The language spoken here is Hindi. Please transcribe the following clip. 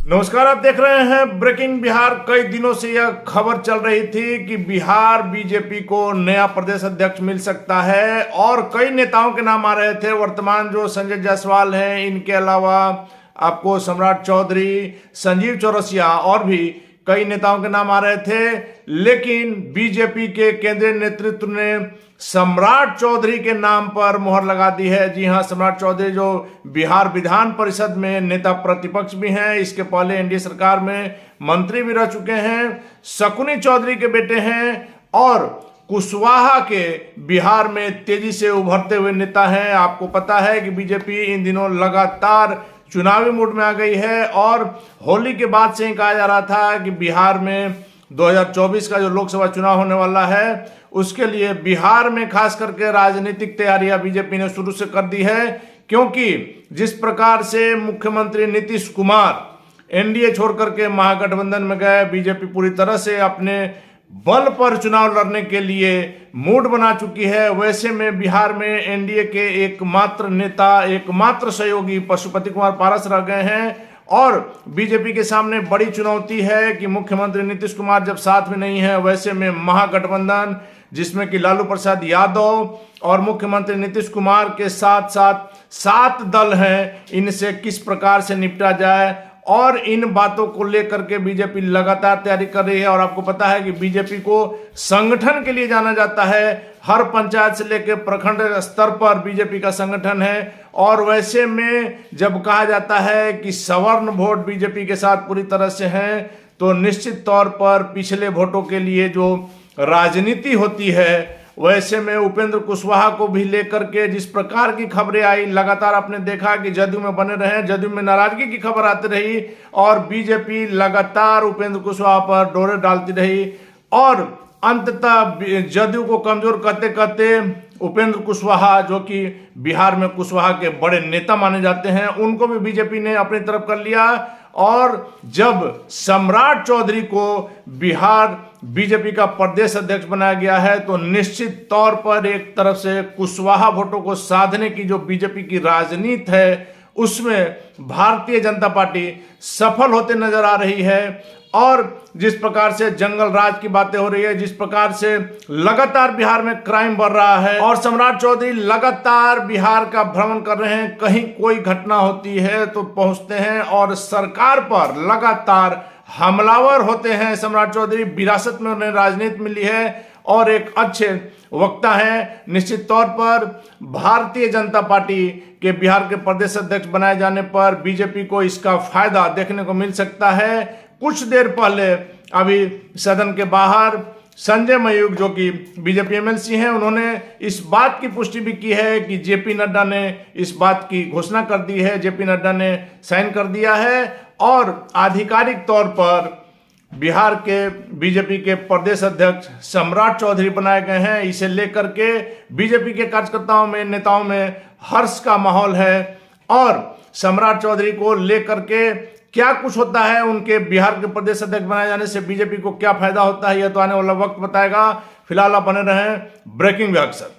नमस्कार, आप देख रहे हैं ब्रेकिंग बिहार। कई दिनों से यह खबर चल रही थी कि बिहार बीजेपी को नया प्रदेश अध्यक्ष मिल सकता है और कई नेताओं के नाम आ रहे थे। वर्तमान जो संजय जायसवाल हैं, इनके अलावा आपको सम्राट चौधरी, संजीव चौरसिया और भी कई नेताओं के नाम आ रहे थे, लेकिन बीजेपी के केंद्रीय नेतृत्व ने सम्राट चौधरी के नाम पर मुहर लगा दी है। जी हां, सम्राट चौधरी जो बिहार विधान परिषद में नेता प्रतिपक्ष भी हैं, इसके पहले एनडीए सरकार में मंत्री भी रह चुके हैं, शकुनी चौधरी के बेटे हैं और कुशवाहा के बिहार में तेजी से उभरते हुए नेता हैं। आपको पता है कि बीजेपी इन दिनों लगातार चुनावी मूड में आ गई है और होली के बाद से ही कहा जा रहा था कि बिहार में 2024 का जो लोकसभा चुनाव होने वाला है, उसके लिए बिहार में खास करके राजनीतिक तैयारियां बीजेपी ने शुरू से कर दी है। क्योंकि जिस प्रकार से मुख्यमंत्री नीतीश कुमार एनडीए छोड़ करके महागठबंधन में गए, बीजेपी पूरी तरह से अपने बल पर चुनाव लड़ने के लिए मूड बना चुकी है। वैसे में बिहार में एनडीए के एकमात्र नेता, एकमात्र सहयोगी पशुपति कुमार पारस रह गए हैं और बीजेपी के सामने बड़ी चुनौती है कि मुख्यमंत्री नीतीश कुमार जब साथ में नहीं है, वैसे में महागठबंधन जिसमें कि लालू प्रसाद यादव और मुख्यमंत्री नीतीश कुमार के साथ साथ 7 दल हैं, इनसे किस प्रकार से निपटा जाए और इन बातों को लेकर के बीजेपी लगातार तैयारी कर रही है। और आपको पता है कि बीजेपी को संगठन के लिए जाना जाता है, हर पंचायत से लेकर प्रखंड स्तर पर बीजेपी का संगठन है। और वैसे में जब कहा जाता है कि सवर्ण वोट बीजेपी के साथ पूरी तरह से हैं, तो निश्चित तौर पर पिछले वोटों के लिए जो राजनीति होती है, वैसे में उपेंद्र कुशवाहा को भी लेकर के जिस प्रकार की खबरें आई, लगातार आपने देखा कि जदयू में बने रहे, जदयू में नाराजगी की खबर आती रही और बीजेपी लगातार उपेंद्र कुशवाहा पर डोरे डालती रही और अंततः जदयू को कमजोर करते करते उपेंद्र कुशवाहा, जो कि बिहार में कुशवाहा के बड़े नेता माने जाते हैं, उनको भी बीजेपी ने अपनी तरफ कर लिया। और जब सम्राट चौधरी को बिहार बीजेपी का प्रदेश अध्यक्ष बनाया गया है, तो निश्चित तौर पर एक तरफ से कुशवाहा वोटों को साधने की जो बीजेपी की राजनीति है, उसमें भारतीय जनता पार्टी सफल होते नजर आ रही है। और जिस प्रकार से जंगल राज की बातें हो रही है, जिस प्रकार से लगातार बिहार में क्राइम बढ़ रहा है और सम्राट चौधरी लगातार बिहार का भ्रमण कर रहे हैं, कहीं कोई घटना होती है तो पहुंचते हैं और सरकार पर लगातार हमलावर होते हैं। सम्राट चौधरी विरासत में उन्हें राजनीति मिली है और एक अच्छे वक्ता हैं। निश्चित तौर पर भारतीय जनता पार्टी के बिहार के प्रदेश अध्यक्ष बनाए जाने पर बीजेपी को इसका फायदा देखने को मिल सकता है। कुछ देर पहले अभी सदन के बाहर संजय मयूख, जो कि बीजेपी एमएलसी हैं, उन्होंने इस बात की पुष्टि भी की है कि जेपी नड्डा ने इस बात की घोषणा कर दी है, जेपी नड्डा ने साइन कर दिया है और आधिकारिक तौर पर बिहार के बीजेपी के प्रदेश अध्यक्ष सम्राट चौधरी बनाए गए हैं। इसे लेकर के बीजेपी के कार्यकर्ताओं में, नेताओं में हर्ष का माहौल है और सम्राट चौधरी को लेकर के क्या कुछ होता है, उनके बिहार के प्रदेश अध्यक्ष बनाए जाने से बीजेपी को क्या फायदा होता है, यह तो आने वाला वक्त बताएगा। फिलहाल आप बने रहें ब्रेकिंग बिहार के साथ।